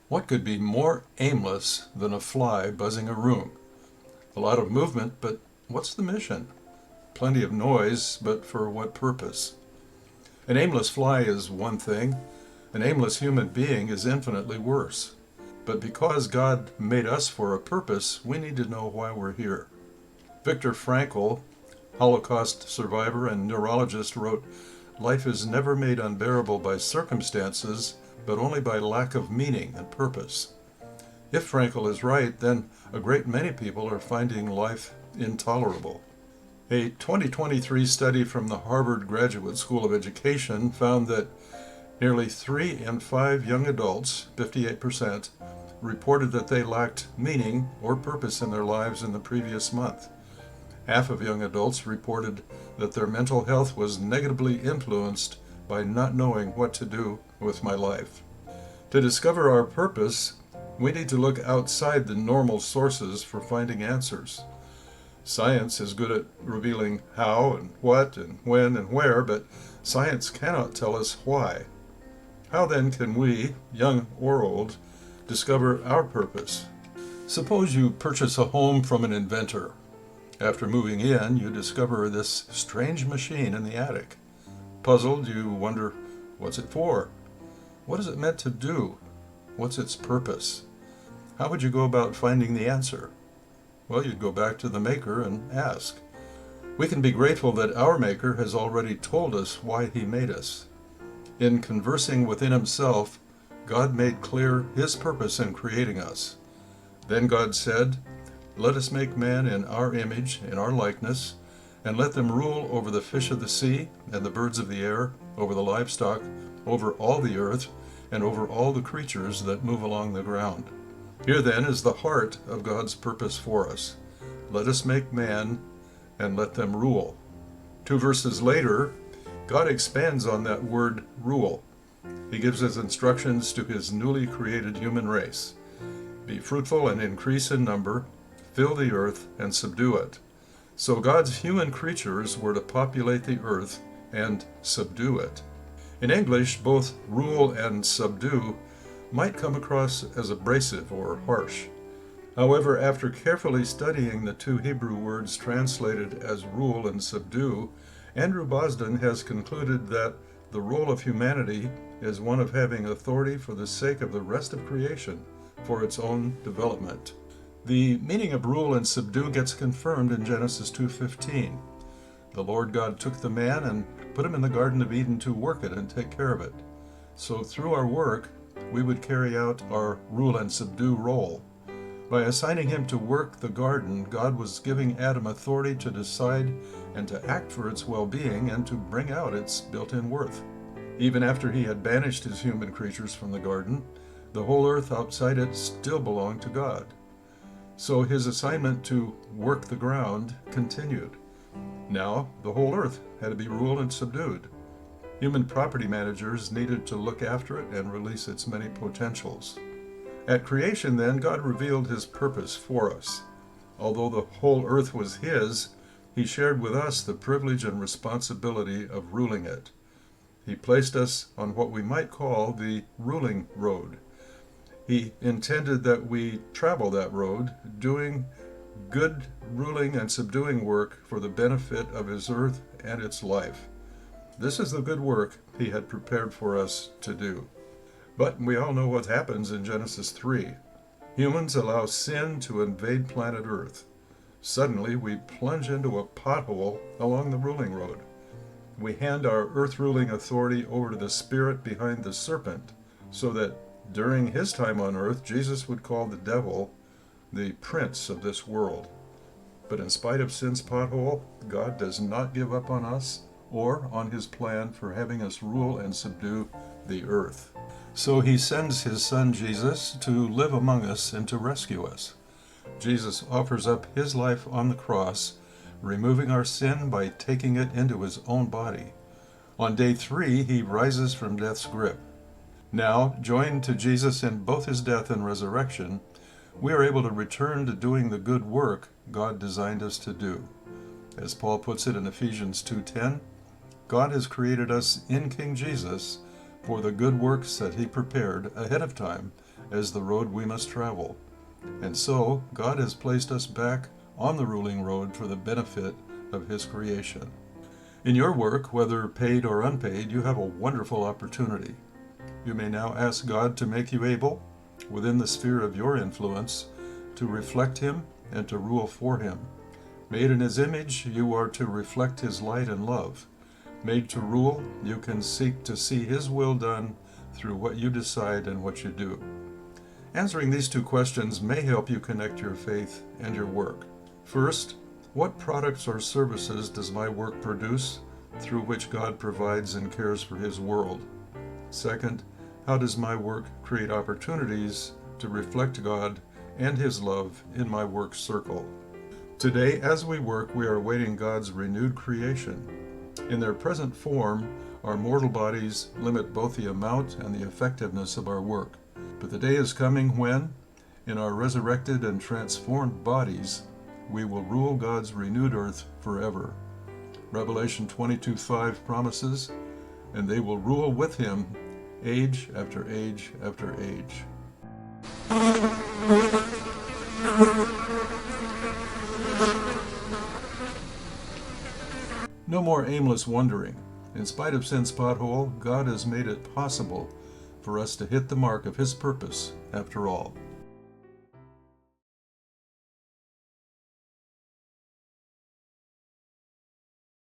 What could be more aimless than a fly buzzing a room? A lot of movement, but what's the mission? Plenty of noise, but for what purpose? An aimless fly is one thing. An aimless human being is infinitely worse. But because God made us for a purpose, we need to know why we're here. Viktor Frankl, Holocaust survivor and neurologist, wrote, "Life is never made unbearable by circumstances, but only by lack of meaning and purpose." If Frankl is right, then a great many people are finding life intolerable. A 2023 study from the Harvard Graduate School of Education found that nearly 3 in 5 young adults, 58%, reported that they lacked meaning or purpose in their lives in the previous month. Half of young adults reported that their mental health was negatively influenced by not knowing what to do with my life. To discover our purpose, we need to look outside the normal sources for finding answers. Science is good at revealing how and what and when and where, but science cannot tell us why. How then can we, young or old, discover our purpose? Suppose you purchase a home from an inventor. After moving in, you discover this strange machine in the attic. Puzzled, you wonder, what's it for? What is it meant to do? What's its purpose? How would you go about finding the answer? Well, you'd go back to the maker and ask. We can be grateful that our maker has already told us why he made us. In conversing within himself, God made clear his purpose in creating us. Then God said, "Let us make man in our image, in our likeness, and let them rule over the fish of the sea and the birds of the air, over the livestock, over all the earth, and over all the creatures that move along the ground." Here then is the heart of God's purpose for us. Let us make man and let them rule. 2 verses later, God expands on that word rule. He gives his instructions to his newly created human race. Be fruitful and increase in number, fill the earth and subdue it. So God's human creatures were to populate the earth and subdue it. In English, both rule and subdue might come across as abrasive or harsh. However, after carefully studying the 2 Hebrew words translated as rule and subdue, Andrew Bosden has concluded that the role of humanity is one of having authority for the sake of the rest of creation, for its own development. The meaning of rule and subdue gets confirmed in Genesis 2:15. The Lord God took the man and put him in the Garden of Eden to work it and take care of it. So through our work, we would carry out our rule and subdue role. By assigning him to work the garden, God was giving Adam authority to decide and to act for its well-being and to bring out its built-in worth. Even after he had banished his human creatures from the garden, the whole earth outside it still belonged to God. So his assignment to work the ground continued. Now the whole earth had to be ruled and subdued. Human property managers needed to look after it and release its many potentials. At creation, then, God revealed his purpose for us. Although the whole earth was his, he shared with us the privilege and responsibility of ruling it. He placed us on what we might call the ruling road. He intended that we travel that road, doing good ruling and subduing work for the benefit of his earth and its life. This is the good work he had prepared for us to do. But we all know what happens in Genesis 3. Humans allow sin to invade planet Earth. Suddenly, we plunge into a pothole along the ruling road. We hand our earth-ruling authority over to the spirit behind the serpent, so that during his time on earth, Jesus would call the devil the prince of this world. But in spite of sin's pothole, God does not give up on us or on his plan for having us rule and subdue the earth. So he sends his son Jesus to live among us and to rescue us. Jesus offers up his life on the cross, removing our sin by taking it into his own body. On day 3, he rises from death's grip. Now, joined to Jesus in both his death and resurrection, we are able to return to doing the good work God designed us to do. As Paul puts it in Ephesians 2:10, God has created us in King Jesus for the good works that he prepared ahead of time as the road we must travel. And so, God has placed us back on the ruling road for the benefit of his creation. In your work, whether paid or unpaid, you have a wonderful opportunity. You may now ask God to make you able, within the sphere of your influence, to reflect him and to rule for him. Made in his image, you are to reflect his light and love. Made to rule, you can seek to see his will done through what you decide and what you do. Answering these two questions may help you connect your faith and your work. First, what products or services does my work produce through which God provides and cares for his world? Second, how does my work create opportunities to reflect God and his love in my work circle? Today, as we work, we are awaiting God's renewed creation. In their present form, our mortal bodies limit both the amount and the effectiveness of our work. But the day is coming when, in our resurrected and transformed bodies, we will rule God's renewed earth forever. Revelation 22:5 promises, and they will rule with him age after age after age. No more aimless wandering. In spite of sin's pothole, God has made it possible for us to hit the mark of his purpose after all.